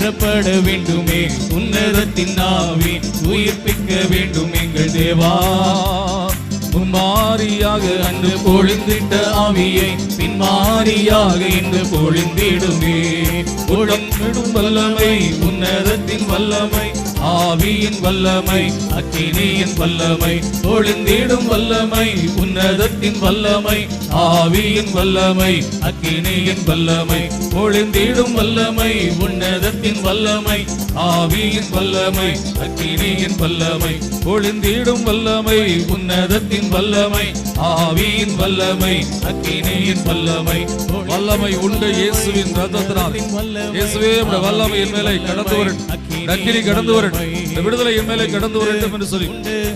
ஊற்றப்பட வேண்டுமே. உன்னதத்தின் ஆவி உயிர்ப்பிக்க வேண்டும் எங்கள் தேவா. முன்மாரியாக அன்று பொழிந்திட்ட ஆவியை பின்மாரியாக இன்று பொழிந்திடுமே. பொழிந்திடும் வல்லமை உன்னதத்தின் வல்லமை, ஆவியின் வல்லமை, அக்கினியின் வல்லமை. பொழிந்திடும் வல்லமை உன்னதத்தின் வல்லமை, ஆவியின் வல்லமை, அக்கினியின் வல்லமை. பொழிந்திடும் வல்லமை உன்னதத்தின் வல்லமை, ஆவியின் வல்லமை, அக்கினியின் வல்லமை. பொழிந்திடும் வல்லமை உன்னதத்தின் வல்லமை, ஆவியின் வல்லமை, அக்கினியின் வல்லமை. வல்லமை உண்டு இயேசுவின் இரத்தத்தினால். இயேசுவே உம்முடைய வல்லமை என் மேலே கடந்து வரட்டும், அக்கினி கடந்து வரட்டும், இந்த விடுதலை என் மேலே கடந்து வரட்டும் என்று சொல்லி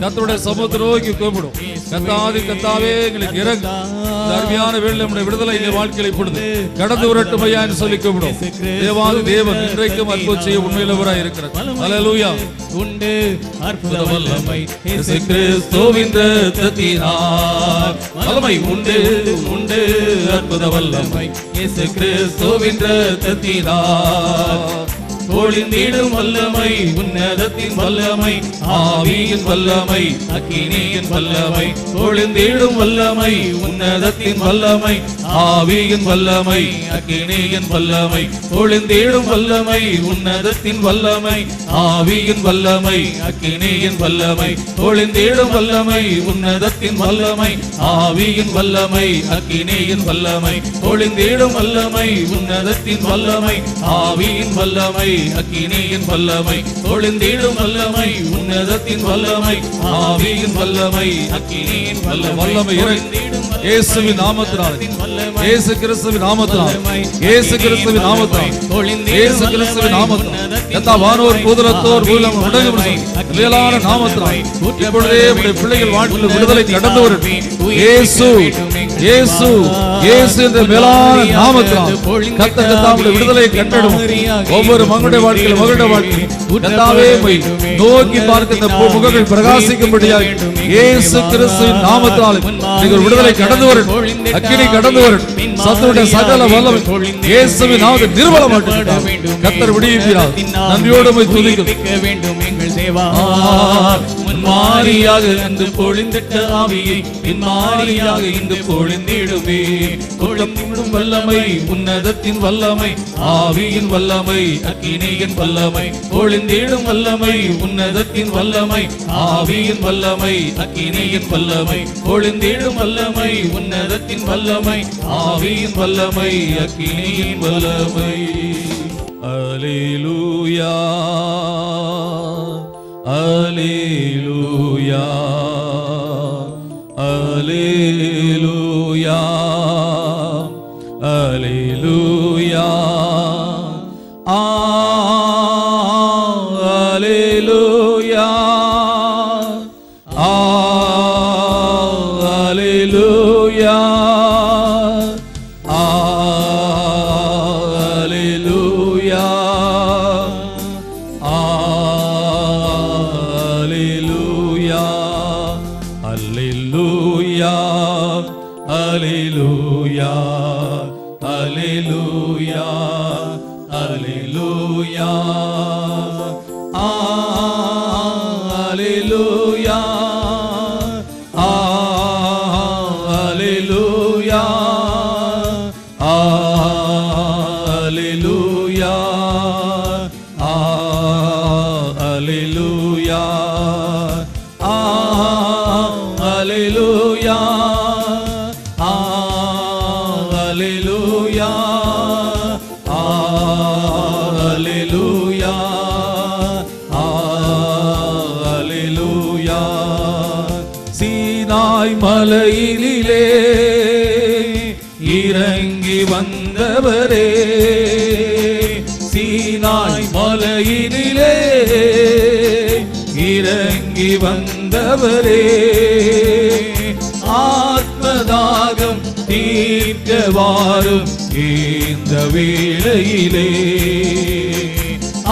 கர்த்தருடைய சமூகத்தை நோக்கி கூப்பிடும். கர்த்தாவே எங்களுக்கு இறங்கு. இந்த அருமையான வேளையில் நம்முடைய விடுதலை எங்கள் வாழ்க்கையில் இப்பொழுது கடந்து வரட்டும் ஐயா என்று சொல்லி கூப்பிடும். தேவாதி தேவன் இன்றைக்கும் அற்புதம் செய்ய உண்மையிலவராய் இருக்கிறார். அல்லேலூயா. உண்டு அற்புத வல்லமை இயேசு கிறிஸ்துவின் இரத்தத்தினால். வல்லமை உண்டு உண்டு அற்புத வல்லமை இயேசு கிறிஸ்துவின் இரத்தத்தினால். பொழிந்திடும் வல்லமை உன்னதத்தின் வல்லமை, ஆவியின் வல்லமை, அக்கினியின் வல்லமை. பொழிந்திடும் வல்லமை உன்னதத்தின் வல்லமை, ஆவியின் வல்லமை, அக்கினியின் வல்லமை. பொழிந்திடும் வல்லமை உன்னதத்தின் வல்லமை, ஆவியின் வல்லமை, அக்கினியின் வல்லமை. பொழிந்திடும் வல்லமை உன்னதத்தின் வல்லமை, ஆவியின் வல்லமை, அக்கினியின் வல்லமை. பொழிந்திடும் வல்லமை உன்னதத்தின் வல்லமை, ஆவியின் வல்லமை, அக்கினியின் வல்லமை. பொழிந்திடும் வல்லமை உன்னதத்தின் வல்லமை, ஆவியின் வல்லமை, அக்கினியின் வல்லமை. இயேசுவின் நாமத்தினால், இயேசு கிறிஸ்துவின் நாமத்தினால், இயேசு கிறிஸ்துவின் நாமத்தினால், இயேசு கிறிஸ்துவின் நாமத்தினால், எல்லா வானோர் பூதலத்தோர் பூலம் மேலான நாமத்தினால் இப்பொழுதே உடைய பிள்ளைகள் வாழ்க்கையில் விடுதலை கடந்து வரும். இயேசு இயேசு இயேசு என்ற மேலான நாமத்தினால் கர்த்தருடைய விடுதலை கண்டடும். ஒவ்வொரு மகனுடைய வாழ்க்கையில் மகளுடைய வாழ்க்கையில் கர்த்தாவே நோக்கி பார்க்கின்ற முகங்கள் பிரகாசிக்கும்படியாக இயேசு கிறிஸ்துவின் நாமத்தினால் நீங்கள் விடுதலை கடந்து வரும். அக்கினி கடந்து வரும். சத்துருடைய சகல வல்லமை இயேசுவின் நாமத்தில் நிர்மலமாக்கப்பட வேண்டும். கர்த்தர் விடுவிப்பார். நன்றியோடு போய் துதிக்க வேண்டும் எங்கள் தேவா. மாரியாக அன்று பொழிந்திட்ட ஆவியை பின்மாரியாக இன்று பொழிந்திடுமே. கொள்ளும் வல்லமை உன்னதத்தின் வல்லமை, ஆவியின் வல்லமை, அக்கினியின் வல்லமை. பொழிந்திடும் வல்லமை உன்னதத்தின் வல்லமை, ஆவியின் வல்லமை, அக்கினியின் வல்லமை. பொழிந்திடும் வல்லமை உன்னதத்தின் வல்லமை, ஆவியின் வல்லமை, அக்கினியின் வல்லமை. அல்லேலூயா அல்லேலூயா அல்லேலூயா அல்லேலூயா அல்லேலூயா அல்லேலூயா Hallelujah, hallelujah, hallelujah, hallelujah, hallelujah, hallelujah, hallelujah, hallelujah. மலையிலே இறங்கி வந்தவரே, சீனாய் மலையிலே இறங்கி வந்தவரே, ஆத்மதாகம் தீர்க்க வாரும் இந்த வேளையிலே,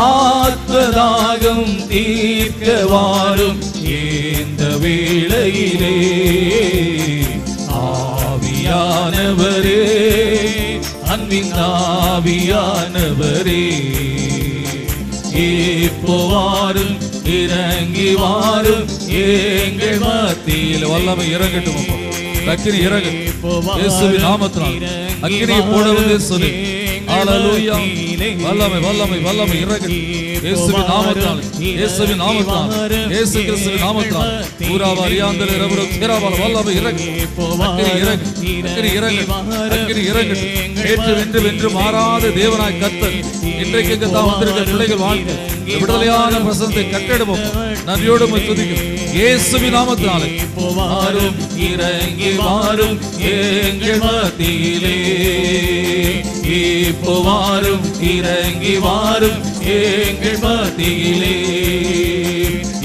ஆத்மதாகம் தீர்க்க வாரும் இந்த வேளையிலே, ஆவியானவரே, அன்பின் ஆவியானவரே, இப்போ வாரும் இறங்கி வாரும் எங்கள் மத்தியில். வல்லமை இறங்கட்டும் அப்பா. அக்கினி இறங்கட்டும் இயேசுவின் நாமத்தினால். அக்கினியை போட வந்து சொல்லு. ஹல்லேலூயா. வல்லமை வல்லமை வல்லமை இறங்கட்டும் இயேசுவின் நாமத்தினால். இயேசுவின் நாமத்தினால். இயேசு கிறிஸ்துவின் நாமத்தினால். பூராவாரியாந்தல ரபர திராவால வல்லமை இறங்கட்டும். அக்கினி இறங்கட்டும். அக்கினி இறங்கட்டும். அக்கினி இறங்கட்டும். நேற்று வென்று வென்று மாறாத தேவனாய் கர்த்தர் இன்றைக்கு தான் வந்திருக்கிற பிள்ளைகள் வாழ்க்கை விடுதலையான பிரசனத்தை கட்டெடுப்போம். நன்றியோடு துதிக்கிறோம் இயேசுவின் நாமத்தினாலே. வாரும் இறங்கி வாரும் எங்கள் மத்தியிலே. இப்போ வாரும் இறங்கி வாரும் எங்கள் மத்தியிலே.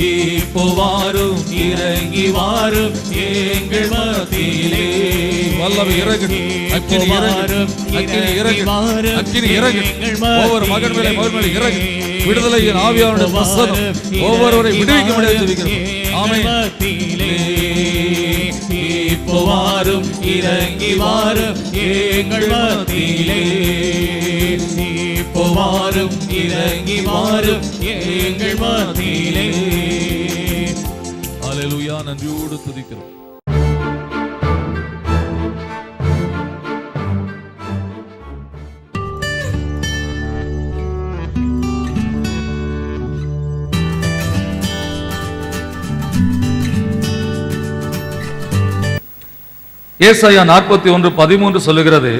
இப்போ வாரும் இறங்கி வாரும் எங்கள் மத்தியிலே. வல்லமை இறங்கட்டும். அக்கினி இறங்கட்டும். அக்கினி இறங்கட்டும். அக்கினி இறங்கட்டும். ஒவ்வொரு மகன் மேலே மகன் மேலே இறங்கட்டும். விடுதலையின் ஆவியானுடைய பிரசனம் ஒவ்வொருவரை விடுவிக்க முடியாது ஜெபிக்கிறோம். ஆமென். இப்போ வாரும் இறங்கி வாரும் எங்கள் மத்தியிலே. இப்போ வாரும் இறங்கி வாரும் எங்கள் மத்தியிலே. ஹல்லேலூயா. நன்றியோடு துதிக்கிறோம். ஏசாயா 41:13 சொல்லுகிறது,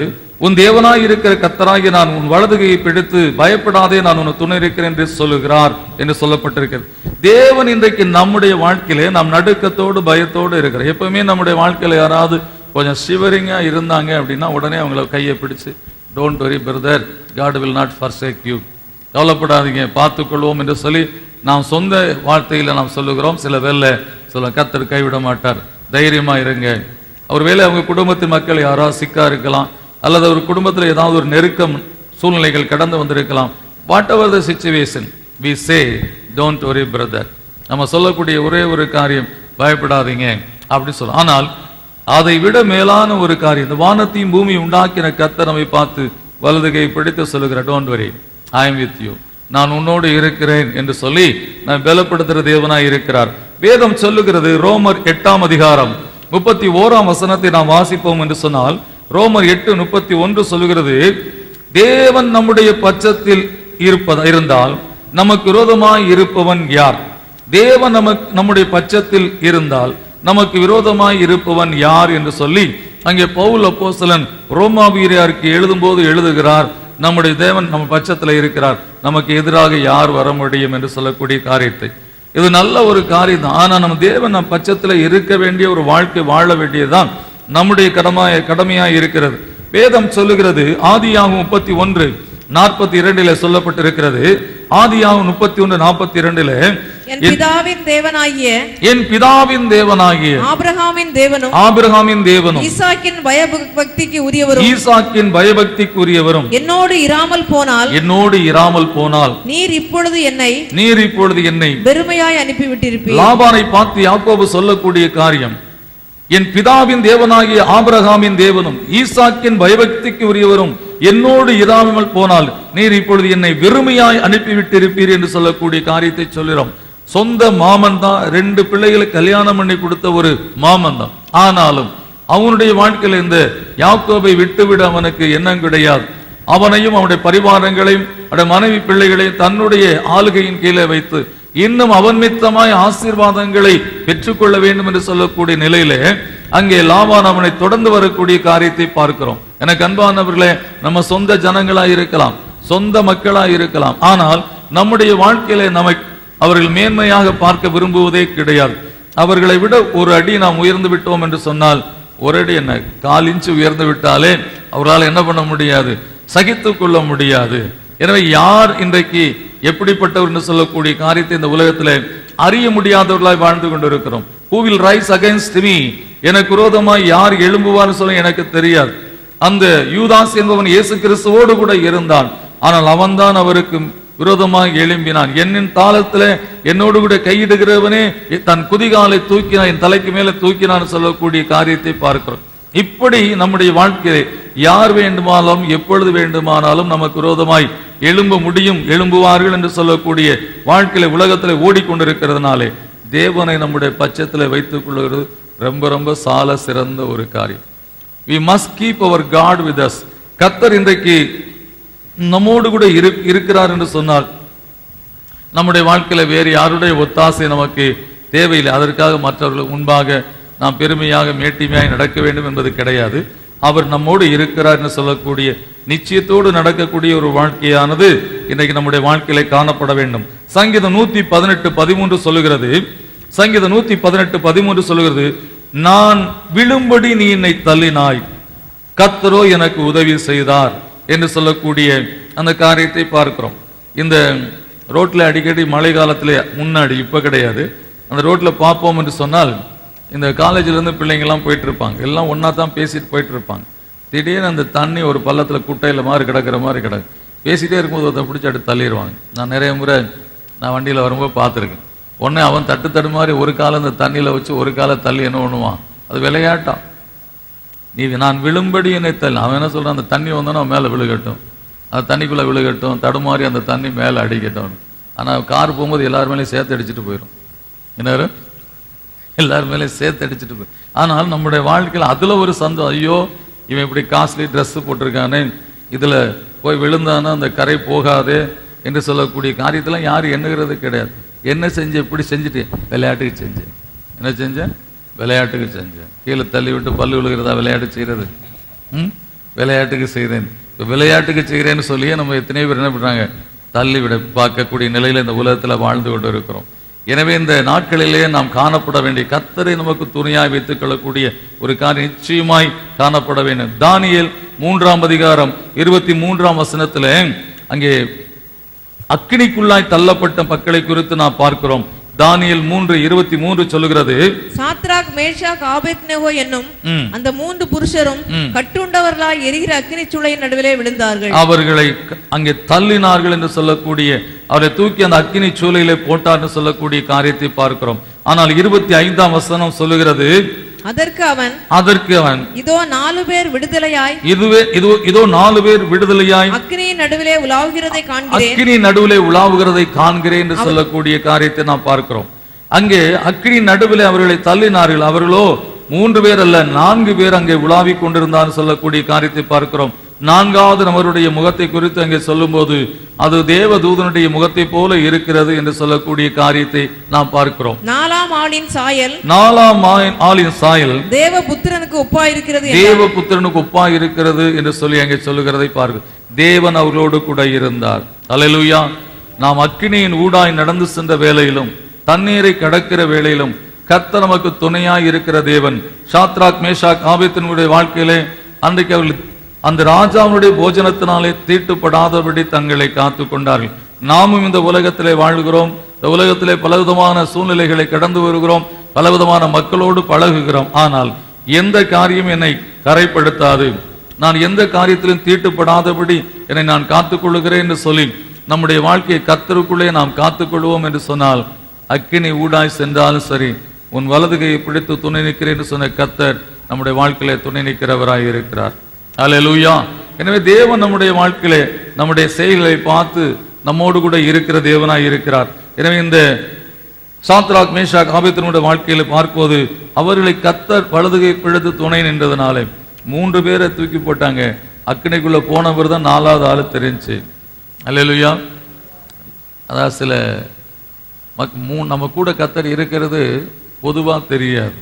உன் தேவனாய் இருக்கிற கர்த்தராகிய நான் உன் வலதுகையை பிடித்து பயப்படாதே, நான் உனக்கு துணை இருக்கிறேன் என்று சொல்லுகிறார் என்று சொல்லப்பட்டிருக்கிறது. தேவன் இன்றைக்கு நம்முடைய வாழ்க்கையிலே நாம் நடுக்கத்தோடு பயத்தோடு இருக்கிறோம். எப்பவுமே நம்முடைய வாழ்க்கையில யாராவது கொஞ்சம் ஷிவரிங்கா இருந்தாங்க அப்படின்னா உடனே அவங்கள கையை பிடிச்சு don't worry brother, God will not forsake you, கவலைப்படாதீங்க, பார்த்துக்கொள்வோம் என்று சொல்லி நாம் சொந்த வார்த்தையில நாம் சொல்லுகிறோம். சில வேளை சொல்ல கர்த்தர் கைவிட மாட்டார், தைரியமா இருங்க. ஒருவேளை அவங்க குடும்பத்தின் மக்கள் யாராவது சிக்கா இருக்கலாம், அல்லது ஒரு குடும்பத்தில் ஏதாவது ஒரு நெருக்கம் சூழ்நிலைகள் கடந்து வந்திருக்கலாம். Whatever the situation we say don't worry brother. நம்ம சொல்லக்கூடிய ஒரே ஒரு காரியம் பயப்படாதீங்க அப்படி சொல்ல. ஆனால் அதை விட மேலான ஒரு காரியம், இந்த வானத்தையும் பூமி உண்டாக்கின கர்த்தர் நம்மை பார்த்து வலதுகை பிடித்து சொல்லுகிற don't worry, I am with you, நான் உன்னோடு இருக்கிறேன் என்று சொல்லி நான் பலப்படுத்துகிற தேவனாய் இருக்கிறார். வேதம் சொல்லுகிறது, ரோமர் 8ஆம் அதிகாரம் 31ஆம் வசனத்தை நாம் வாசிப்போம் என்று சொன்னால், ரோமர் 8:31 சொல்லுகிறது, தேவன் நம்முடைய பட்சத்தில் இருந்தால் நமக்கு விரோதமாய் இருப்பவன் யார்? தேவன் நம்முடைய பட்சத்தில் இருந்தால் நமக்கு விரோதமாய் இருப்பவன் யார் என்று சொல்லி அங்கே பவுல் அப்போஸ்தலன் ரோமாபீரியருக்கு எழுதும்போது எழுதுகிறார், நம்முடைய தேவன் நம்ம பட்சத்தில் இருக்கிறார், நமக்கு எதிராக யார் வர முடியும் என்று சொல்லக்கூடிய காரியத்தை. இது நல்ல ஒரு காரியம் தான். ஆனா நம்ம தேவன் நம் பட்சத்துல இருக்க வேண்டிய ஒரு வாழ்க்கை வாழ வேண்டியதுதான் நம்முடைய கடமையாய் இருக்கிறது. வேதம் சொல்லுகிறது, ஆதியாகமம் 31:42 சொல்லப்பட்டிருக்கிறது. ஆதியாகமம் 31:42 என் பிதாவின் தேவனாகிய ஆபிரகாமின் தேவனும் ஈசாக்கின் பயபக்திக்கு உரியவரும் என்னோடு இராமல் போனால் நீர் இப்பொழுது என்னை வெறுமையாய் அனுப்பிவிட்டிருப்பீர். லாபானை பார்த்து யாக்கோபு சொல்லக்கூடிய காரியம், என் பிதாவின் தேவனாகிய ஆபிரகாமின் தேவனும் ஈசாக்கின் பயபக்திக்கு உரியவரும் என்னோடு இராமல் போனால் நீர் இப்பொழுது என்னை வெறுமையாய் அனுப்பிவிட்டிருப்பீர் என்று சொல்லக்கூடிய காரியத்தை சொல்லுறோம். சொந்த மாமன் தான், 2 பிள்ளைகளை கல்யாணம் பண்ணி கொடுத்த ஒரு மாமன் தான். ஆனாலும் அவனுடைய வாழ்க்கையில் இந்த யாக்கோபை விட்டுவிட அவனுக்கு எண்ணம் கிடையாது. அவனையும் அவனுடைய பரிவாரங்களையும் அவனுடைய மனைவி பிள்ளைகளையும் தன்னுடைய ஆளுகையின் கீழே வைத்து இன்னும் அவன் மித்தமாய் ஆசீர்வாதங்களை பெற்றுக்கொள்ள வேண்டும் என்று சொல்லக்கூடிய நிலையிலே அங்கே லாபான் அவனை தொடர்ந்து வரக்கூடிய காரியத்தை பார்க்கிறோம். எனக்கு அன்பானவர்களே, நம்ம சொந்த ஜனங்களாய் இருக்கலாம், சொந்த மக்களாய் இருக்கலாம், ஆனால் நம்முடைய வாழ்க்கையிலே நம்மை அவர்கள் மேன்மையாக பார்க்க விரும்புவதே கிடையாது. அவர்களை விட ஒரு அடி நாம் உயர்ந்து விட்டோம் என்று சொன்னால், ஒரு அடி என்ன 1/4 இன்ச்சு உயர்ந்து விட்டாலே அவரால் என்ன பண்ண முடியாது, சகித்துக் கொள்ள முடியாது. எனவே யார் இன்றைக்கு எப்படிப்பட்டவர் என்று சொல்லக்கூடிய காரியத்தை இந்த உலகத்தில் அறிய முடியாதவர்களாய் வாழ்ந்து கொண்டிருக்கிறோம். Who will rise against me? எனக்கு விரோதமாய் யார் எழும்புவார் சொல்ல எனக்கு தெரியாது. அந்த யூதாஸ் என்பவன் இயேசு கிறிஸ்துவோடு கூட இருந்தான், ஆனால் அவன்தான் அவருக்கு விரோதமாக எழும்பினான். என்னின் தாளத்துல என்னோடு கூட கையிடுகிறவனே தன் குதிகாலை தூக்கினான், என் தலைக்கு மேல தூக்கினான் சொல்லக்கூடிய காரியத்தை பார்க்கிறோம். இப்படி நம்முடைய வாழ்க்கையை யார் வேண்டுமானாலும் எப்பொழுது வேண்டுமானாலும் நமக்கு விரோதமாய் எழும்ப முடியும், எழும்புவார்கள் என்று சொல்லக்கூடிய வாழ்க்கையில உலகத்துல ஓடிக்கொண்டிருக்கிறதுனாலே தேவனை நம்முடைய பட்சத்தில் வைத்துக் கொள்வது ரொம்ப ரொம்ப சால சிறந்த ஒரு காரியம். We must keep our God with us. கர்த்தர் இன்றைக்கு நம்மோடு கூட இருக்கிறார் என்று சொன்னால் நம்முடைய வாழ்க்கையில வேறு யாருடைய ஒத்தாசை நமக்கு தேவையில்லை. அதற்காக மற்றவர்கள் முன்பாக நாம் பெருமையாக மேட்டிமையாக நடக்க வேண்டும் என்பது கிடையாது. அவர் நம்மோடு இருக்கிறார் என்று சொல்லக்கூடிய நிச்சயத்தோடு நடக்கக்கூடிய ஒரு வாழ்க்கையானது இன்றைக்கு நம்முடைய வாழ்க்கையில காணப்பட வேண்டும். சங்கீதம் 118:13 சொல்லுகிறது, சங்கீதம் 118:13 சொல்லுகிறது, நான் விழும்படி நீ என்னை தள்ளினாய், கர்த்தரோ எனக்கு உதவி செய்தார் என்று சொல்லக்கூடிய அந்த காரியத்தை பார்க்கிறோம். இந்த ரோட்ல அடிக்கடி மழை காலத்திலே, முன்னாடி இப்ப கிடையாது, அந்த ரோட்ல பார்ப்போம் என்று சொன்னால் இந்த காலேஜ்ல இருந்து பிள்ளைங்கெல்லாம் போயிட்டு இருப்பாங்க, எல்லாம் ஒன்னா தான் பேசிட்டு போயிட்டு இருப்பாங்க. திடீர்னு அந்த தண்ணி ஒரு பள்ளத்துல குட்டையில மாதிரி கிடக்கிற மாதிரி கிடக்கு, பேசிட்டே இருக்கும்போது ஒருத்தன் பிடிச்சி அடுத்து தள்ளிடுவாங்க. நான் நிறைய முறை நான் வண்டியில வரும்போது பார்த்துருக்கேன். உடனே அவன் தட்டு மாதிரி ஒரு காலை அந்த தண்ணியில வச்சு ஒரு காலை தள்ளி என்ன பண்ணுவான், அது விளையாட்டான். நீ நான் விழும்படி என்னை தள்ளி, அவன் என்ன சொல்றான், அந்த தண்ணி வந்தோன்னா மேலே விழுகட்டும், அந்த தண்ணிக்குள்ள விழுகட்டும், தடுமாறி அந்த தண்ணி மேலே அடிக்கட்டும். ஆனா கார் போகும்போது எல்லாருமேலையும் சேர்த்து அடிச்சுட்டு போயிடும், என்ன எல்லாருமேலே சேர்த்து அடிச்சுட்டு போயிடும். ஆனால் நம்முடைய வாழ்க்கையில் அதுல ஒரு சந்தோஷம், ஐயோ இவன் இப்படி காஸ்ட்லி ட்ரெஸ் போட்டிருக்கானே, இதுல போய் விழுந்தானா அந்த கரை போகாதே என்று சொல்லக்கூடிய காரியத்தெல்லாம் யாரும் எண்ணுகிறது கிடையாது. என்ன செஞ்சேன், இப்படி செஞ்சுட்டு விளையாட்டுக்கு செஞ்சேன், என்ன செஞ்சேன், விளையாட்டுக்கு செஞ்சேன். கீழே தள்ளி விட்டு பல்லு விழுகிறதா விளையாட்டு செய்யறது? விளையாட்டுக்கு செய்கிறேன், விளையாட்டுக்கு செய்கிறேன்னு சொல்லியே நம்ம எத்தனை பேர் என்ன பண்றாங்க, தள்ளிவிட பார்க்கக்கூடிய நிலையில இந்த உலகத்துல வாழ்ந்து கொண்டு இருக்கிறோம். எனவே இந்த நாட்களிலே நாம் காணப்பட வேண்டிய, கர்த்தரை நமக்கு துணையாய் வைத்துக் கொள்ளக்கூடிய ஒரு காரியம் நிச்சயமாய் காணப்பட வேண்டும். தானியேல் 3:23 அங்கே அக்கினிக்குள்ளாய் தள்ளப்பட்ட மக்களை குறித்து நாம் பார்க்கிறோம். தானியேல் 3:23 சொல்லுகிறது, சாத்ராக் மேஷாக் ஆபேத்நேகோ என்னும் அந்த 3 புருஷரும் கட்டுண்டவர்களாய் எரிகிற அக்கினி சூளையின் நடுவிலே விழுந்தார்கள். அவர்களை அங்கே தள்ளினார்கள் என்று சொல்லக்கூடிய, அவரை தூக்கி அந்த அக்கினி சூளையிலே போட்டார் என்று சொல்லக்கூடிய காரியத்தை பார்க்கிறோம். ஆனால் 25 சொல்லுகிறது, அதற்கு அவன் இதோ 4 பேர் விடுதலையாய், இதோ 4 பேர் விடுதலையாய் அக்கினியின் நடுவிலே உலாவுகிறதை காண்கிறேன், அக்கினி நடுவிலே உலாவுகிறதை காண்கிறேன் என்று சொல்லக்கூடிய காரியத்தை நாம் பார்க்கிறோம். அங்கே அக்கினி நடுவிலே அவர்களை தள்ளினார்கள். அவர்களோ 3 பேர் அல்ல, 4 பேர் அங்கே உலாவிக் கொண்டிருந்தார் சொல்லக்கூடிய காரியத்தை பார்க்கிறோம். 4வது நபருடைய முகத்தை குறித்து அங்கே சொல்லும் போது அது தேவ தூதனுடைய முகத்தை போல இருக்கிறது என்று சொல்லக்கூடிய காரியத்தை நாம் பார்க்கிறோம். 4ஆம் ஆளின் சாயல் தேவபுத்திரனுக்கு ஒப்பாய் இருக்கிறது என்று சொல்லி அங்கே சொல்லுகிறதை பார்க்கிறோம். தேவன் அவர்களோடு கூட இருந்தார். அல்லேலூயா. நாம் அக்கினியின் ஊடாய் நடந்து சென்ற வேளையிலும் தண்ணீரை கடக்கிற வேளையிலும் கர்த்தர் நமக்கு துணையாய் இருக்கிற தேவன். சாத்ராக் மேஷாக் ஆபேத்நேகோவுடைய வாழ்க்கையிலே அன்றைக்கு அவர்கள் அந்த ராஜாவுடைய போஜனத்தினாலே தீட்டுப்படாதபடி தங்களை காத்து கொண்டார்கள். நாமும் இந்த உலகத்திலே வாழ்கிறோம், இந்த உலகத்திலே பலவிதமான சூழ்நிலைகளை கடந்து வருகிறோம், பலவிதமான மக்களோடு பழகுகிறோம். ஆனால் எந்த காரியம் என்னை கரைப்படுத்தாது, நான் எந்த காரியத்திலும் தீட்டுப்படாதபடி என்னை நான் காத்துக்கொள்ளுகிறேன் என்று சொல்லி நம்முடைய வாழ்க்கையை கர்த்தருக்குள்ளே நாம் காத்துக்கொள்வோம் என்று சொன்னால், அக்கினி ஊடாய் சென்றாலும் சரி, உன் வலது கையை பிடித்து துணை நிற்கிறேன் என்று சொன்ன கர்த்தர் நம்முடைய வாழ்க்கையிலே துணை நிற்கிறவராய் இருக்கிறார். அல்லேலூயா. எனவே தேவன் நம்முடைய வாழ்க்கையிலே நம்முடைய செயல்களை பார்த்து நம்மோடு கூட இருக்கிற தேவனாய் இருக்கிறார். எனவே இந்த சாத்ராக் மேஷாக் ஆபேத்நேகோவுடைய வாழ்க்கையில பார்ப்போது அவர்களை கர்த்தர் வலதுகை பிடித்து துணை நின்றதுனாலே 3 பேரை தூக்கி போட்டாங்க. அக்கினிக்குள்ள போனவர் தான் 4வது ஆளு தெரிஞ்சு. அல்லேலூயா. அதாவது சில நம்ம கூட கர்த்தர் இருக்கிறது பொதுவா தெரியாது,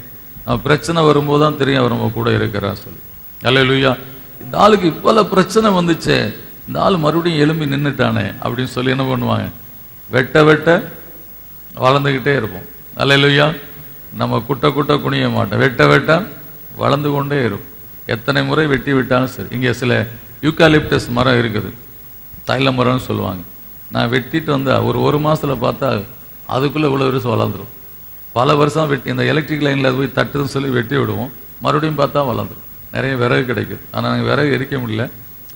பிரச்சனை வரும்போது தான் தெரியும் அவர் நம்ம கூட இருக்கிறார் சொல்லி. அல்லேலூயா. இந்த ஆளுக்கு இவ்வளவு பிரச்சனை வந்துச்சே, இந்த ஆள் மறுபடியும் எழும்பி நின்றுட்டானே அப்படின்னு சொல்லி என்ன பண்ணுவாங்க, வெட்ட வெட்ட வளர்ந்துக்கிட்டே இருப்போம். அல்லேலூயா. நம்ம குட்ட குனிய மாட்டோம், வெட்ட வெட்ட வளர்ந்து கொண்டே இருக்கும். எத்தனை முறை வெட்டி விட்டாலும் சரி. இங்கே சில யூகாலிப்டஸ் மரம் இருக்குது, தைல மரம்னு சொல்லுவாங்க. நான் வெட்டிட்டு வந்து ஒரு மாசத்துல பார்த்தா அதுக்குள்ள இவ்வளவு வருஷம் வளர்ந்துடும். பல வருஷம் வெட்டி இந்த எலக்ட்ரிக் லைன்ல போய் தட்டுன்னு சொல்லி வெட்டி விடுவோம், மறுபடியும் பார்த்தா வளர்ந்துடும். நிறைய விறகு கிடைக்குது, ஆனால் நாங்கள் விறகு எரிக்க முடியல.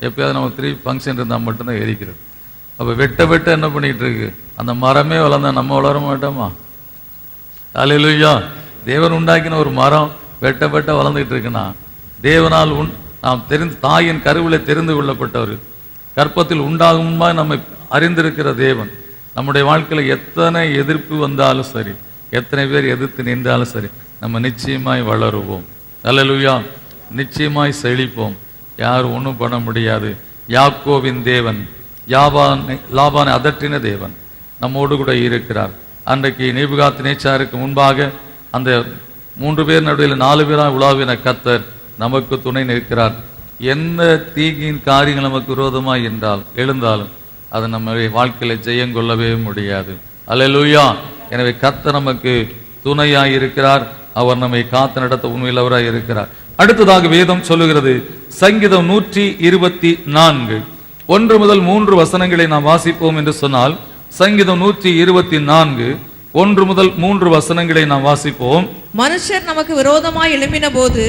எப்பயாவது நம்ம 3 ஃபங்க்ஷன் இருந்தால் மட்டும்தான் எரிக்கிறது. அப்போ வெட்ட வெட்ட என்ன பண்ணிட்டு இருக்கு, அந்த மரமே வளர்ந்தா நம்ம வளர மாட்டோமா? அல்லேலூயா. தேவன் உண்டாக்கின ஒரு மரம் வெட்ட வெட்ட வளர்ந்துட்டு இருக்குன்னா தேவனால் நாம் தெரிந்து தாயின் கருவிலே தெரிந்து கொள்ளப்பட்டவர்கள், கற்பத்தில் உண்டாகுமா நம்மை அறிந்திருக்கிற தேவன். நம்முடைய வாழ்க்கையில் எத்தனை எதிர்ப்பு வந்தாலும் சரி, எத்தனை பேர் எதிர்த்து நின்றாலும் சரி, நம்ம நிச்சயமாய் வளருவோம். அல்லேலூயா. நிச்சயமாய் செழிப்போம். யாரும் ஒன்றும் பண்ண முடியாது. யாக்கோவின் தேவன், லாபானை அதற்றின தேவன் நம்மோடு கூட இருக்கிறார். அன்றைக்கு நேபுகாத்நேச்சாருக்கு முன்பாக அந்த 3 பேர் நடுவில் 4 பேராக உலாவின கர்த்தர் நமக்கு துணை நிற்கிறார். எந்த தீங்கின் காரியங்கள் நமக்கு விரோதமாய் எழுந்தாலும் அது நம்ம வாழ்க்கையில ஜெயம் கொள்ளவே முடியாது. அல்லேலூயா. எனவே கர்த்தர் நமக்கு துணையாய் இருக்கிறார். அவர் நம்மை காத்து நடத்த உண்மையிலவராய் இருக்கிறார். அடுத்ததாக வேதம் சொல்லுகிறது, சங்கீதம் 124 1 முதல் 3 வசனங்களை நாம் வாசிப்போம் என்று சொன்னால், சங்கீதம் 124 1 முதல் 3 வசனங்களை நாம் வாசிப்போம். மனுஷர் நமக்கு விரோதமாய் எழும்பின போது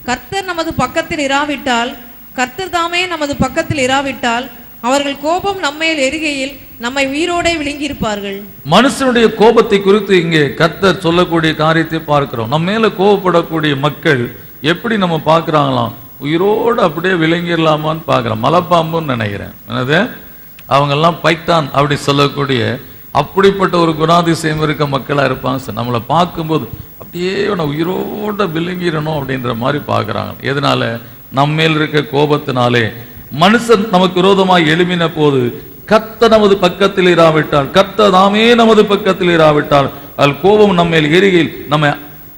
கர்த்தர் நமது பக்கத்தில் இராவிட்டால், கர்த்தர் தாமே நமது பக்கத்தில் இராவிட்டால், அவர்கள் கோபம் நம்மேல் எரிகையில் நம்மை உயிரோடே விழுங்கியிருப்பார்கள். மனுஷனுடைய கோபத்தை குறித்து இங்கே கர்த்தர் சொல்லக்கூடிய காரியத்தை பார்க்கிறோம். நம்ம மேல கோபப்படக்கூடிய மக்கள் எப்படி நம்ம பார்க்கிறாங்களாம், உயிரோடு அப்படியே விளங்கிடலாமான்னு பார்க்கிறோம். மலைப்பாம்புன்னு நினைக்கிறேன். என்னது, அவங்கெல்லாம் பைத்தான் அப்படி சொல்லக்கூடிய அப்படிப்பட்ட ஒரு குணாதிசயம் இருக்க மக்களா இருப்பாங்க சார். நம்மளை பார்க்கும்போது அப்படியே உயிரோட விளங்கிடணும் அப்படின்ற மாதிரி பார்க்குறாங்க. எதனால? நம்ம மேல் இருக்க கோபத்தினாலே. மனுஷன் நமக்கு விரோதமாய் எழும்பின போது கர்த்தர் நமது பக்கத்தில் இராவிட்டால், கர்த்தர் தாமே நமது பக்கத்தில் இராவிட்டால், அது கோபம் நம்ம மேல் எரிகையில் நம்ம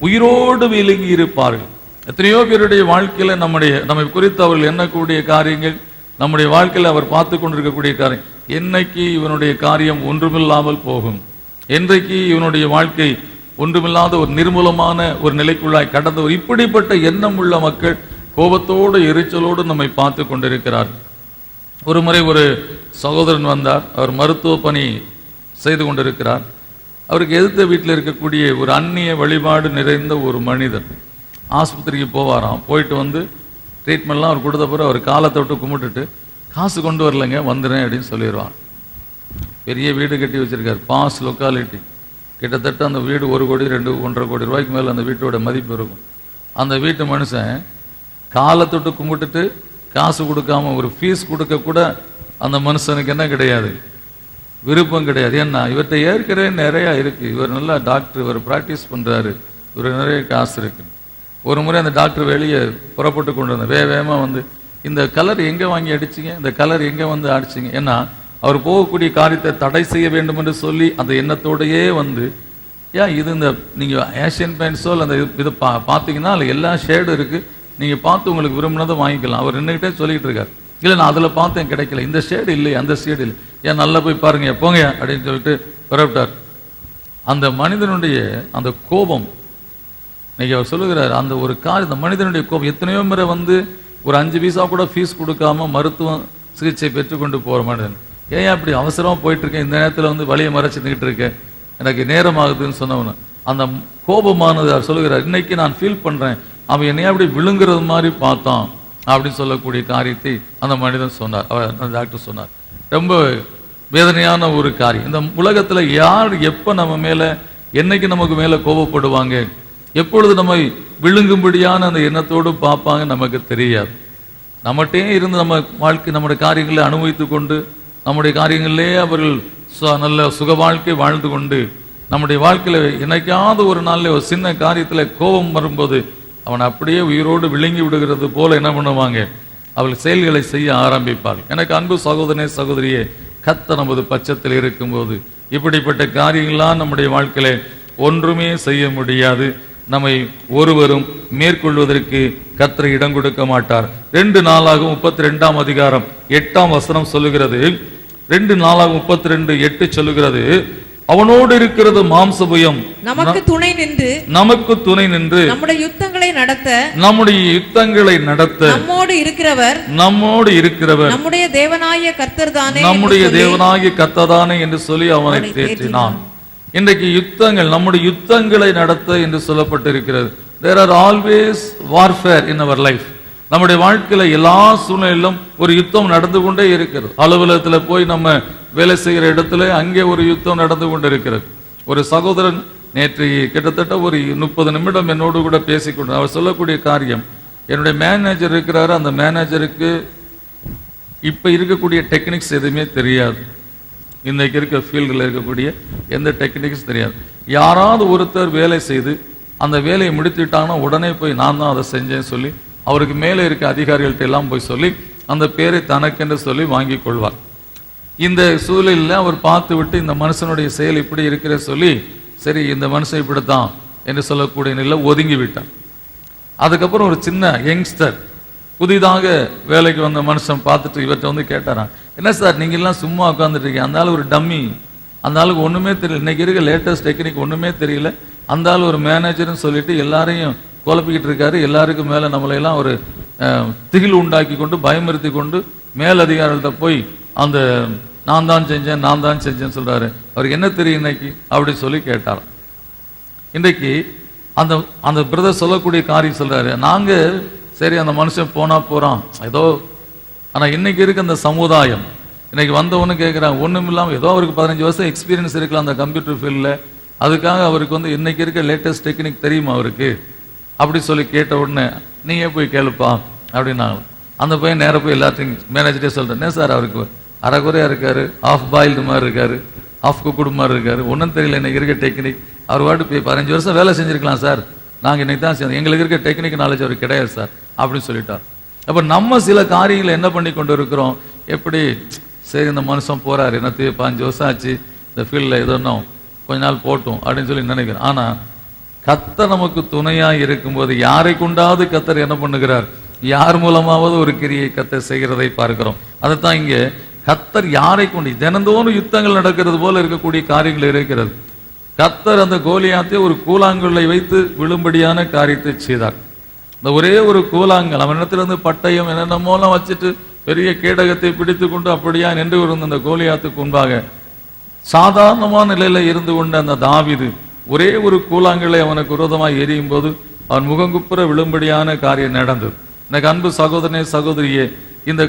உயிரோடு விளங்கி இருப்பார்கள். எத்தனையோ பேருடைய வாழ்க்கையில நம்மை குறித்து அவர்கள் எண்ணக்கூடிய காரியங்கள், நம்முடைய வாழ்க்கையில் அவர் பார்த்து கொண்டிருக்கக்கூடிய காரியம், என்னைக்கு இவனுடைய காரியம் ஒன்றுமில்லாமல் போகும், என்றைக்கு இவனுடைய வாழ்க்கை ஒன்றுமில்லாத ஒரு நிர்மூலமான ஒரு நிலைக்குள்ளாய் கடந்தவர், இப்படிப்பட்ட எண்ணம் உள்ள மக்கள் கோபத்தோடு எரிச்சலோடு நம்மை பார்த்து கொண்டிருக்கிறார். ஒரு முறை ஒரு சகோதரன் வந்தார். அவர் மருத்துவ பணி செய்து கொண்டிருக்கிறார். அவருக்கு எதிர்த்த வீட்டில் இருக்கக்கூடிய ஒரு அந்நிய வழிபாடு நிறைந்த ஒரு மனிதன் ஆஸ்பத்திரிக்கு போவாராம். போயிட்டு வந்து ட்ரீட்மெண்ட்லாம் அவர் கொடுத்த பிறகு அவர் காலத்தை விட்டு கும்பிட்டுட்டு, காசு கொண்டு வரலைங்க, வந்துடுறேன் அப்படின்னு சொல்லிடுவான். பெரிய வீடு கட்டி வச்சிருக்கார், பாஸ் லொக்காலிட்டி. கிட்டத்தட்ட அந்த வீடு 1 கோடி 1.5 கோடி ரூபாய்க்கு மேலே அந்த வீட்டோட மதிப்பு இருக்கும். அந்த வீட்டு மனுஷன் காலத்தொட்டு கும்பிட்டுட்டு காசு கொடுக்காம ஒரு ஃபீஸ் கொடுக்க கூட அந்த மனுஷனுக்கு என்ன கிடையாது, விருப்பம் கிடையாது. ஏன்னா இவர்கிட்ட ஏற்கனவே நிறையா இருக்கு, இவர் நல்லா டாக்டர், இவர் ப்ராக்டிஸ் பண்றாரு, இவர் நிறைய காசு இருக்கு. ஒரு முறை அந்த டாக்டர் வெளியே புறப்பட்டு கொண்டு வந்த வேகமாக வந்து, இந்த கலர் எங்கே வாங்கி அடிச்சிங்க, இந்த கலர் எங்கே வந்து அடிச்சிங்க, ஏன்னா அவர் போகக்கூடிய காரியத்தை தடை செய்ய வேண்டும் என்று சொல்லி அந்த எண்ணத்தோடையே வந்து, ஏன் இது இந்த நீங்கள் ஏஷியன் பெயிண்ட்ஸோ அந்த இது பார்த்தீங்கன்னா அதில் எல்லா ஷேடும் இருக்குது, நீங்கள் பார்த்து உங்களுக்கு விரும்பினதை வாங்கிக்கலாம். அவர் நின்றுக்கிட்டே சொல்லிகிட்டு இருக்கார், இல்லை நான் அதில் பார்த்தேன் கிடைக்கல, இந்த ஷேடு இல்லை, அந்த ஷேடு இல்லை, ஏன் நல்லா போய் பாருங்க போங்க அப்படின்னு சொல்லிட்டு புறப்பட்டார். அந்த மனிதனுடைய அந்த கோபம், இன்னைக்கு அவர் சொல்லுகிறார், அந்த ஒரு இந்த மனிதனுடைய கோபம் எத்தனையோ முறை வந்து ஒரு 5 பைசா கூட ஃபீஸ் கொடுக்காம மருத்துவ சிகிச்சை பெற்றுக்கொண்டு போகிற மனிதன், ஏன் அப்படி அவசரமாக போயிட்டு இருக்கேன், இந்த நேரத்தில் வந்து வழியை மறைச்சிக்கிட்டு இருக்கேன், எனக்கு நேரம் ஆகுதுன்னு சொன்னவனு அந்த கோபமானது அவர் சொல்லுகிறார், இன்னைக்கு நான் ஃபீல் பண்ணுறேன், அவன் என்னைய அப்படி விழுங்குறது மாதிரி பார்த்தான் அப்படின்னு சொல்லக்கூடிய காரியத்தை அந்த மனிதன் சொன்னார். அவர் டாக்டர் சொன்னார். ரொம்ப வேதனையான ஒரு காரியம். இந்த உலகத்தில் யார் எப்போ நம்ம மேலே என்னைக்கு நமக்கு மேலே கோபப்படுவாங்க, எப்பொழுது நம்மை விழுங்கும்படியான அந்த எண்ணத்தோடு பார்ப்பாங்க நமக்கு தெரியாது. நம்மகிட்டே இருந்து நம்ம வாழ்க்கை நம்முடைய காரியங்களை அனுபவித்து கொண்டு நம்முடைய காரியங்களிலே அவர்கள் நல்ல சுக வாழ்க்கை வாழ்ந்து கொண்டு நம்முடைய வாழ்க்கையில் என்னைக்காவது ஒரு நாளில் ஒரு சின்ன காரியத்தில் கோபம் வரும்போது அவன் அப்படியே உயிரோடு விழுங்கி விடுகிறது போல என்ன பண்ணுவாங்க, அவள் செயல்களை செய்ய ஆரம்பிப்பார்கள். எனக்கு அன்பு சகோதரனே சகோதரியே, கர்த்தர் நமது பட்சத்தில் இருக்கும்போது இப்படிப்பட்ட காரியங்கள்லாம் நம்முடைய வாழ்க்கையில ஒன்றுமே செய்ய முடியாது. நம்மை ஒருவரும் மேற்கொள்வதற்கு கர்த்தர் இடம் கொடுக்க மாட்டார். 2 நாளாகும் 32ஆம் அதிகாரம் 8ஆம் வசனம் சொல்லுகிறது, 2 நாளாகும் 32:8 சொல்லுகிறது, அவனோடு இருக்கிறது மாம்சபயம், நமக்கு துணை நின்று நம்முடைய யுத்தங்களை நடத்த நம்மோடு இருக்கிறவர் நம்முடைய தேவனாகிய கர்த்தர்தானே என்று சொல்லி அவனை தேற்றினான். இன்றைக்கு யுத்தங்கள், நம்முடைய யுத்தங்களை நடத்த என்று சொல்லப்பட்டிருக்கிறது. There are always warfare in our life. நம்முடைய வாழ்க்கையில எல்லா சூழ்நிலையிலும் ஒரு யுத்தம் நடந்து கொண்டே இருக்கிறது. அலுவலகத்தில் போய் நம்ம வேலை செய்கிற இடத்துல அங்கே ஒரு யுத்தம் நடந்து கொண்டு இருக்கிறது. ஒரு சகோதரன் நேற்று கிட்டத்தட்ட ஒரு 30 நிமிடம் என்னோடு கூட பேசிக்கொண்டு அவர் சொல்லக்கூடிய காரியம், என்னுடைய மேனேஜர் இருக்கிறாரு, அந்த மேனேஜருக்கு இப்போ இருக்கக்கூடிய டெக்னிக்ஸ் எதுவுமே தெரியாது. இன்றைக்கு இருக்க ஃபீல்டில் இருக்கக்கூடிய எந்த டெக்னிக்ஸ் தெரியாது. யாராவது ஒருத்தர் வேலை செய்து அந்த வேலையை முடித்துட்டாங்கன்னா உடனே போய் நான் தான் அதை செஞ்சேன்னு சொல்லி அவருக்கு மேலே இருக்க அதிகாரிகள்ட்ட எல்லாம் போய் சொல்லி அந்த பேரை தனக்கென்று சொல்லி வாங்கி கொள்வார். இந்த சூழலில் அவர் பார்த்து விட்டு இந்த மனுஷனுடைய செயல் இப்படி இருக்கிற சொல்லி சரி இந்த மனுஷன் இப்படித்தான் என்று சொல்லக்கூடிய நிலையில் ஒதுங்கி விட்டார். அதுக்கப்புறம் ஒரு சின்ன யங்ஸ்டர் புதிதாக வேலைக்கு வந்த மனுஷன் பார்த்துட்டு இவர்கிட்ட வந்து கேட்டாரான், என்ன சார் நீங்கள்லாம் சும்மா உட்காந்துட்டு இருக்கீங்க, அந்த ஆள் ஒரு டம்மி, அந்த ஆளுக்கு ஒன்றுமே தெரியல, இன்னைக்கு இருக்க லேட்டஸ்ட் டெக்னிக் ஒன்றுமே தெரியல, அந்த ஆள் ஒரு மேனேஜர்னு சொல்லிட்டு எல்லாரையும் குழப்பிக்கிட்டு இருக்காரு, எல்லாருக்கும் மேலே நம்மளையெல்லாம் ஒரு திகில் உண்டாக்கி கொண்டு பயமுறுத்தி கொண்டு மேலதிகாரிகள்கிட்ட போய் அந்த நான் தான் செஞ்சேன்னு சொல்றாரு. அவருக்கு என்ன தெரியும் இன்னைக்கு அப்படி சொல்லி கேட்டார். இன்றைக்கு அந்த அந்த பிரதர் சொல்லக்கூடிய காரியம் சொல்றாரு, நாங்க சரி அந்த மனுஷன் போனா போறான் ஏதோ, ஆனா இன்னைக்கு இருக்க அந்த சமுதாயம் இன்னைக்கு வந்தவொன்னு கேட்குறாங்க, ஒன்றும் இல்லாமல் ஏதோ அவருக்கு 15 வருஷம் எக்ஸ்பீரியன்ஸ் இருக்கலாம் அந்த கம்ப்யூட்டர் ஃபீல்டில், அதுக்காக அவருக்கு வந்து இன்னைக்கு இருக்க லேட்டஸ்ட் டெக்னிக் தெரியுமா அவருக்கு அப்படி சொல்லி கேட்ட உடனே நீங்க போய் கேளுப்பா அப்படின்னாங்க. அந்த பையன் நேராக போய் எல்லாத்தையும் மேனேஜரே சொல்கிறேன், சார் அவருக்கு அரைக்குறையா இருக்காரு, ஆஃப் பாயில்டு மாதிரி இருக்காரு, ஆஃப் குக்குடு மாதிரி இருக்காரு, ஒன்றும் தெரியல இன்னைக்கு இருக்க டெக்னிக், அவர் வாட்டு போய் 15 வருஷம் வேலை செஞ்சுருக்கலாம் சார், நாங்கள் இன்னைக்கு தான் செய்யணும், எங்களுக்கு இருக்க டெக்னிக் நாலேஜ் அவர் கிடையாது சார் அப்படின்னு சொல்லிட்டார். அப்போ நம்ம சில காரியங்களை என்ன பண்ணி கொண்டு இருக்கிறோம், எப்படி சரி இந்த மனுஷன் போறாரு, என்னத்து 15 வருஷம் ஆச்சு இந்த ஃபீல்டில் ஏதோ இன்னும் கொஞ்ச நாள் போட்டும் அப்படின்னு சொல்லி நினைக்கிறேன். ஆனால் கர்த்தர் நமக்கு துணையாக இருக்கும்போது யாரை கொண்டாவது கர்த்தர் என்ன பண்ணுகிறார், யார் மூலமாவது ஒரு கிரியை கர்த்தர் செய்கிறதை பார்க்கிறோம். அதைத்தான் இங்கே கர்த்தர் யாரை கொண்டு தினந்தோறும் யுத்தங்கள் நடக்கிறது போல இருக்கக்கூடிய காரியங்கள் இருக்கிறது. கர்த்தர் அந்த கோலியாத்தை ஒரு கூழாங்கல்லை வைத்து விழும்படியான காரியத்தை செய்தார். இந்த ஒரே ஒரு கூழாங்கல் அவன் இடத்திலிருந்து பட்டயம் என்னென்னமோலாம் வச்சுட்டு பெரிய கேடகத்தை பிடித்து கொண்டு அப்படியா நின்று இருந்த அந்த கோலியாத்துக்கு முன்பாக சாதாரணமான நிலையில இருந்து கொண்ட அந்த தாவீது ஒரே ஒரு கூழாங்கலை அவனுக்கு விரோதமாக எரியும் போது அவன் முகங்குப்புற விழும்படியான காரியம் நடந்தது. எனக்கு அன்பு சகோதரனே சகோதரியே, இந்த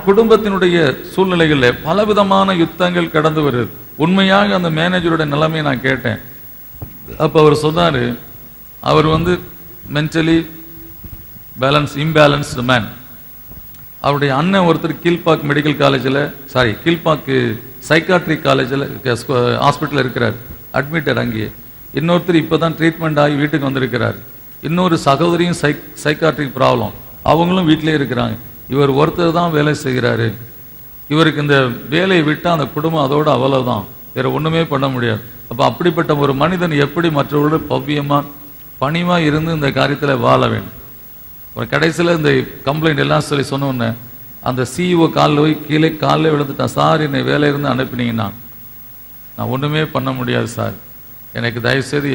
குடும்பத்தினுடைய சூழ்நிலைகளில் பலவிதமான யுத்தங்கள் கடந்து வருது. உண்மையாக அந்த மேனேஜருடைய நிலைமையை நான் கேட்டேன். அப்போ அவர் சொன்னார், அவர் வந்து மென்டலி இம்பேலன்ஸ்டு மேன். அவருடைய அண்ணன் ஒருத்தர் கீழ்பாக் மெடிக்கல் காலேஜில் கீழ்பாக்கு சைக்காட்ரிக் காலேஜில் ஹாஸ்பிட்டலில் இருக்கிறார், அட்மிட்டட் அங்கேயே. இன்னொருத்தர் இப்போ தான் ட்ரீட்மெண்ட் ஆகி வீட்டுக்கு வந்திருக்கிறார். இன்னொரு சகோதரியும் சைக்காட்ரிக் ப்ராப்ளம், அவங்களும் வீட்டிலே இருக்கிறாங்க. இவர் ஒருத்தர் தான் வேலை செய்கிறாரு. இவருக்கு இந்த வேலையை விட்டால் அந்த குடும்பம் அதோடு அவ்வளவுதான், வேற ஒன்றுமே பண்ண முடியாது. அப்போ அப்படிப்பட்ட ஒரு மனிதன் எப்படி மற்றவர்களோட பவ்யமாக பணிவாக இருந்து இந்த காரியத்தில் வாழ வேண்டும். ஒரு கடைசியில் இந்த கம்ப்ளைண்ட் எல்லாம் சொல்லி சொன்னோன்னே அந்த சிஇஓ காலில் போய் கீழே காலில் விழுந்துட்டான், சார் என்னை வேலையிலிருந்து அனுப்பினீங்கன்னா நான் ஒன்றுமே பண்ண முடியாது சார், எனக்கு தயவுசெய்து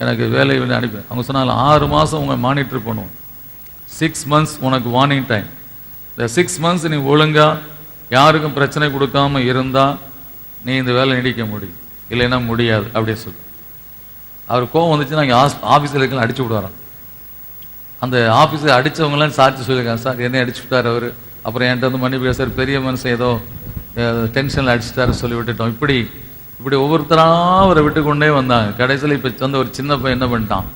எனக்கு வேலையை வந்து அனுப்பி. அவங்க சொன்னாங்க 6 மாதம் உங்கள் மானிட்டர் பண்ணுவோம், 6 months உனக்கு வார்னிங் டைம், இந்த 6 months நீ ஒழுங்காக யாருக்கும் பிரச்சனை கொடுக்காம இருந்தால் நீ இந்த வேலை நீடிக்க முடியும், இல்லைன்னா முடியாது அப்படின்னு சொல்லி. அவர் கோவம் வந்துச்சு, நாங்கள் ஆஃபீஸில் இருக்கலாம் அடிச்சு விடுவாராம். அந்த ஆஃபீஸில் அடித்தவங்களாம் சாட்சி சொல்லியிருக்காங்க, சார் என்னை அடிச்சு விட்டார் அவர், அப்புறம் என்கிட்ட வந்து மன்னிப்பு சார் பெரிய மனுஷன் ஏதோ டென்ஷனில் அடிச்சுட்டாரு சொல்லி விட்டுட்டோம். இப்படி ஒவ்வொருத்தராக அவரை விட்டு கொண்டே வந்தாங்க. கடைசியில் இப்போ வந்து ஒரு சின்ன பையன் என்ன பண்ணிட்டான்,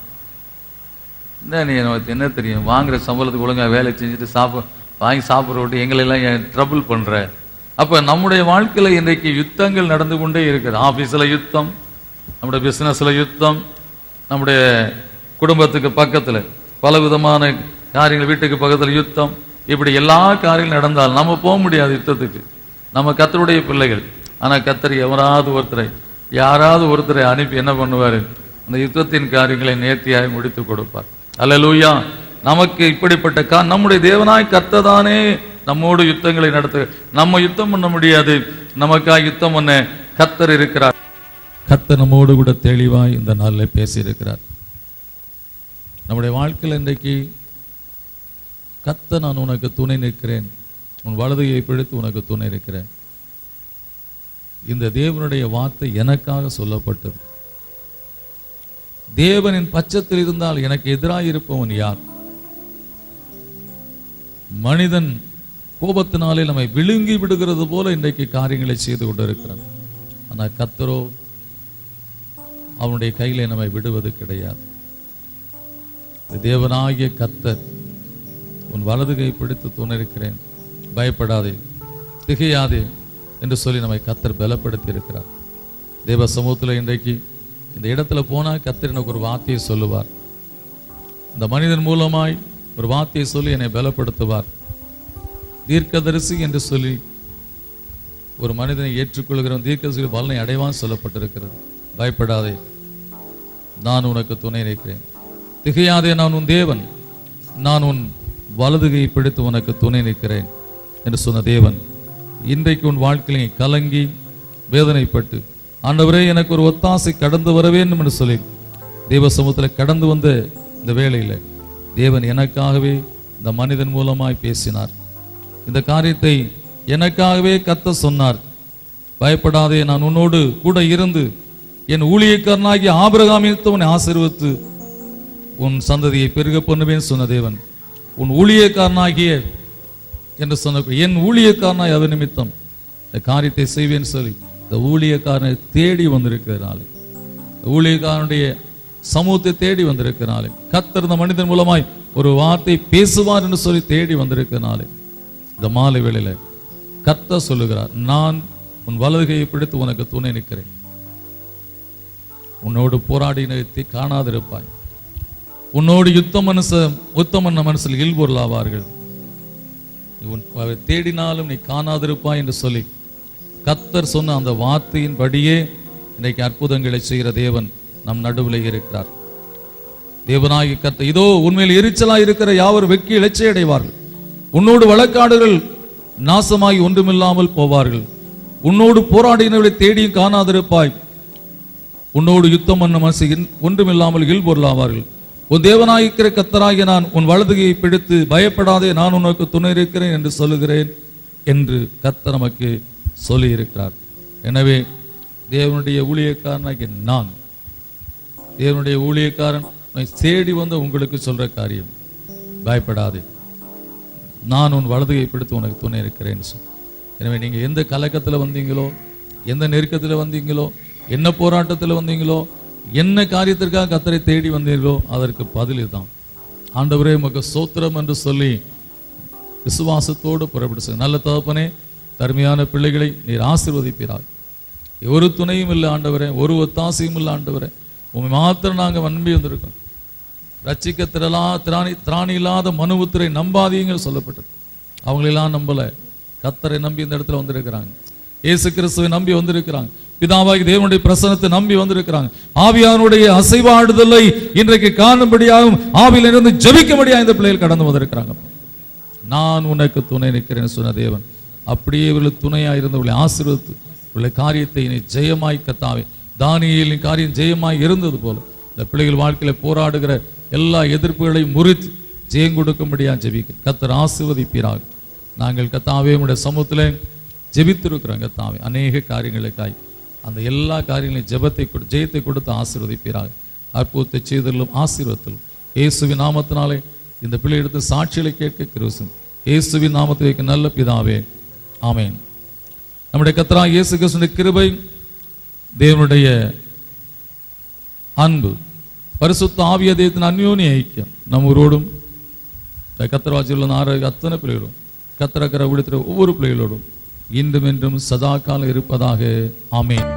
நீ என்ன தெரியும், வாங்குற சம்பளத்துக்கு ஒழுங்காக வேலை செஞ்சுட்டு வாங்கி சாப்பிட்ற விட்டு எங்களெல்லாம் ஏன் ட்ரபிள் பண்ணுற. அப்போ நம்முடைய வாழ்க்கையில் இன்றைக்கு யுத்தங்கள் நடந்து கொண்டே இருக்குது. ஆஃபீஸில் யுத்தம், நம்முடைய பிஸ்னஸில் யுத்தம், நம்முடைய குடும்பத்துக்கு பக்கத்தில் பல விதமான காரியங்கள், வீட்டுக்கு பக்கத்தில் யுத்தம், இப்படி எல்லா காரியங்களும் நடந்தால் நம்ம போக முடியாது யுத்தத்துக்கு. நம்ம கர்த்தருடைய பிள்ளைகள். ஆனால் கர்த்தர் யாராவது ஒருத்தரை அனுப்பி என்ன பண்ணுவார், அந்த யுத்தத்தின் காரியங்களை நேர்த்தியாக முடித்து கொடுப்பார். அல்லேலூயா. நமக்கு இப்படிப்பட்ட நம்முடைய தேவனாய் கர்த்தர் தானே நம்மோடு யுத்தங்களை நடத்த. நம்ம யுத்தம் பண்ண முடியாது, நமக்காக யுத்தம் பண்ண கர்த்தர் இருக்கிறார். கர்த்தர் நம்மோடு கூட தெளிவாய் இந்த நாளில் பேசியிருக்கிறார். நம்முடைய வாழ்க்கையில் இன்றைக்கு கர்த்தர் நான் உனக்கு துணை நிற்கிறேன், உன் வலதுகையை பிடித்து உனக்கு துணை இருக்கிறேன். இந்த தேவனுடைய வார்த்தை எனக்காக சொல்லப்பட்டது. தேவனின் பட்சத்தில் இருந்தால் எனக்கு எதிராக இருப்பவன் யார்? மனிதன் கோபத்தினாலே நம்மை விழுங்கி விடுகிறது போல இன்றைக்கு காரியங்களை செய்து கொண்டிருக்கிறான். ஆனால் கர்த்தரோ அவனுடைய கையிலே நம்மை விடுவது கிடையாது. தேவனாகிய கர்த்தர் உன் வலது கை பிடித்து துணைக்கிறேன், பயப்படாதே, திகையாதே என்று சொல்லி நம்மை கர்த்தர் பலப்படுத்தி இருக்கிறார். தேவ சமூகத்தில் இன்றைக்கு இந்த இடத்துல போனால் கர்த்தர் எனக்கு ஒரு வார்த்தையை சொல்லுவார். இந்த மனிதன் மூலமாய் ஒரு வார்த்தையை சொல்லி என்னை பலப்படுத்துவார். தீர்க்கதரிசி என்று சொல்லி ஒரு மனிதனை ஏற்றுக்கொள்கிறவன் தீர்க்கதரிசி பலனை அடைவான் சொல்லப்பட்டிருக்கிறது. பயப்படாதே, நான் உனக்கு துணை நிற்கிறேன், திகையாதே, நான் உன் தேவன், நான் உன் வலதுகையை பிடித்து உனக்கு துணை நிற்கிறேன் என்று சொன்ன தேவன் இன்றைக்கு உன் வாழ்க்கையை கலங்கி வேதனைப்பட்டு, ஆண்டவரே எனக்கு ஒரு ஒத்தாசை கடந்து வர வேண்டும் என்று சொல்லி தேவ சமூகத்தில் கடந்து வந்த இந்த வேளையில் தேவன் எனக்காகவே இந்த மனிதன் மூலமாய் பேசினார். இந்த காரியத்தை எனக்காகவே கர்த்தர் சொன்னார். பயப்படாதே, நான் உன்னோடு கூட இருந்து என் ஊழியக்காரனாகிய ஆபிரகாமின் உன்னை ஆசீர்வதித்து உன் சந்ததியை பெருக பண்ணுவேன் சொன்ன தேவன் உன் ஊழியக்காரனாகிய என்று சொன்ன என் ஊழியக்காரனாய் அவர் நிமித்தம் இந்த காரியத்தை செய்வேன் சொல்லி இந்த ஊழியக்காரனை தேடி வந்திருக்கிறாள். ஊழியக்காரனுடைய சமூகத்தை தேடி வந்திருக்கிறாள். கர்த்தர் இந்த மனிதன் மூலமாய் ஒரு வார்த்தை பேசுவார் என்று சொல்லி தேடி வந்திருக்கிறாள். இந்த மாலை வேளையில கர்த்தர் சொல்லுகிறார், நான் உன் வலதுகையை பிடித்து உனக்கு துணை நிற்கிறேன், உன்னோடு போராடினத்தை காணாதிருப்பாய், உன்னோடு யுத்தமன்ன மனசில் இல்பொருளாவார்கள், தேடினாலும் நீ காணாதிருப்பாய் என்று சொல்லி கர்த்தர் சொன்ன அந்த வார்த்தையின் படியே இன்றைக்கு அற்புதங்களை செய்கிற தேவன் நம் நடுவில் இருக்கிறார். தேவனாகி கர்த்தர் இதோ உண்மையில் எரிச்சலாய் இருக்கிற யாவர் வெக்கி இளைச்சை அடைவார்கள், உன்னோடு வழக்காடுகள் நாசமாகி ஒன்றுமில்லாமல் போவார்கள், உன்னோடு போராடினவர்களை தேடியும் காணாதிருப்பாய், உன்னோடு யுத்தம் பண்ண மனசு ஒன்றுமில்லாமல் இல்பொருளாவார்கள், உன் தேவனாயிருக்கிற கர்த்தராகிய நான் உன் வலதுகையை பிடித்து பயப்படாதே, நான் உனக்கு துணை இருக்கிறேன் என்று சொல்லுகிறேன் என்று கர்த்தர் நமக்கு சொல்லி இருக்கிறார். எனவே தேவனுடைய ஊழியக்காரனாகிய நான், தேவனுடைய ஊழியக்காரன் தேடி வந்த உங்களுக்கு சொல்ற காரியம், பயப்படாதே, நான் உன் வலதுகையை பிடித்து உனக்கு துணை இருக்கிறேன். எனவே நீங்க எந்த கலக்கத்தில் வந்தீங்களோ, எந்த நெருக்கத்தில் வந்தீங்களோ, என்ன போராட்டத்தில் வந்தீங்களோ, என்ன காரியத்திற்காக கர்த்தரை தேடி வந்தீர்களோ அதற்கு பதில் தான், ஆண்டவரே உமக்கு ஸ்தோத்திரம் என்று சொல்லி விசுவாசத்தோடு புறப்பட்டு நல்ல தகப்பனே, தருமையான பிள்ளைகளை நீர் ஆசீர்வதிப்பீராக. ஒரு துணையும் இல்லை ஆண்டவரே, ஒரு ஒத்தாசையும் இல்லை ஆண்டவரே, உண்மை மாத்திரம் நாங்கள் நம்பி வந்திருக்கோம். ரட்சிக்க திராணி இல்லாத மனுபுத்திரை நம்பாதீங்க சொல்லப்பட்டது. அவங்களெல்லாம் நம்பல, கர்த்தரை நம்பி இந்த இடத்துல வந்திருக்கிறாங்க, இயேசு கிறிஸ்துவை நம்பி வந்திருக்கிறாங்க, பிதாவாகி தேவனுடைய பிரசன்னத்தை நம்பி வந்திருக்கிறாங்க, ஆவியானுடைய அசைவாடுதலை இன்றைக்கு காணும்படியாகவும் ஆவியிலிருந்து ஜெபிக்கும்படியாக இந்த பிள்ளைகள் கடந்து வந்திருக்கிறாங்க. நான் உனக்கு துணை நிற்கிறேன் சொன்ன தேவன் அப்படியே இவர்களுக்கு துணையாக இருந்தவர்களை ஆசீர்வதித்து இவருடைய காரியத்தை இனி ஜெயமாய் கர்த்தாவே, தானியேலின் காரியம் ஜெயமாய் இருந்தது போல இந்த பிள்ளைகள் வாழ்க்கையில போராடுகிற எல்லா எதிர்ப்புகளையும் முறித்து ஜெயம் கொடுக்கும்படியாக ஜெபிக்க கர்த்தர் ஆசீர்வதிப்பீராக. நாங்கள் கர்த்தாவே உடைய சமூகத்திலே ஜெபித்திருக்கிறோம் கர்த்தாவே, அநேக காரியங்களுக்காய் அந்த எல்லா காரியங்களையும் ஜெயத்தை கொடுத்து ஆசீர்வதிப்பீராக. அற்புதத்தை செய்தலும் ஆசீர்வத்திலும் இயேசுவின் நாமத்தினாலே இந்த பிள்ளை எடுத்து சாட்சிகளை கேட்க கிருபை, இயேசுவின் நாமத்தை வைக்க நல்ல பிதாவே, ஆமென். நம்முடைய கர்த்தராகிய இயேசு கிறிஸ்துவின் கிருபை, தேவனுடைய அன்பு, பரிசுத்த ஆவிய தேவத்தின் அந்யோன்ய ஐக்கியம் நம்மோடும் கர்த்தராட்சியில் அத்தனை பிள்ளைகளோடும் கர்த்தர் விடுத்துற ஒவ்வொரு பிள்ளைகளோடும் இன்றும் என்றும் சதா காலம் இருப்பதாக. ஆமென்.